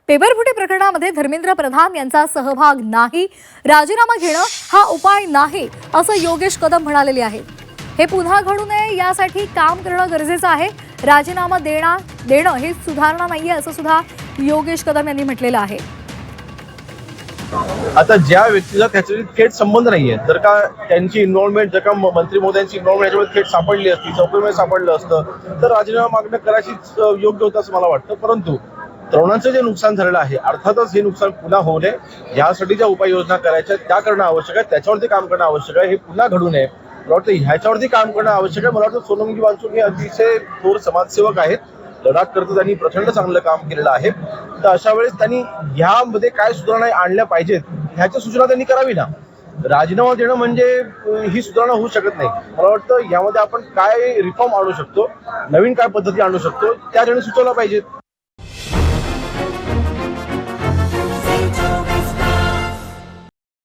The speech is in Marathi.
पेपरफुटी प्रकरणामध्ये धर्मेंद्र प्रधान यांचा सहभाग नाही, राजीनामा घेणं हा उपाय नाही असं योगेश कदम म्हणालेले आहेत। हे पुन्हा घडू नये यासाठी काम करणं गरजेचं आहे। राजीनामा देणं हे सुधारणा नाहीये असं सुद्धा योगेश कदम यांनी म्हटलेलं आहे। आता ज्या व्यक्तीला त्याच्याशी थेट संबंध नाहीये, जर का त्यांची इन्व्हॉल्वमेंट, जर का मंत्री महोदयांची इन्व्हॉल्वमेंट याच्यामध्ये थेट सापडली असती, चौकीमध्ये सापडलं असतं तर राजीनामा मागणं करायचीच योग्य होतं असं मला वाटतं। परंतु तरुणांचं जे नुकसान झालेलं आहे, अर्थातच हे नुकसान पुन्हा होऊ नये यासाठी ज्या उपाययोजना करायच्या त्या करणं आवश्यक आहे, त्याच्यावरती काम करणं आवश्यक आहे। हे पुन्हा घडू नये मला वाटतं ह्याच्यावरती काम करणं आवश्यक आहे। मला वाटतं सोनमजी वांचूक हे अतिशय थोर समाजसेवक आहेत, लडाख करता त्यांनी प्रचंड चांगलं काम केलेलं आहे। तर अशा वेळेस त्यांनी ह्यामध्ये काय सुधारणा आणल्या पाहिजेत ह्याची सूचना त्यांनी करावी ना। राजीनामा देणं म्हणजे ही सुधारणा होऊ शकत नाही। मला वाटतं यामध्ये आपण काय रिफॉर्म आणू शकतो, नवीन काय पद्धती आणू शकतो त्या त्यांनी सुचवल्या पाहिजेत।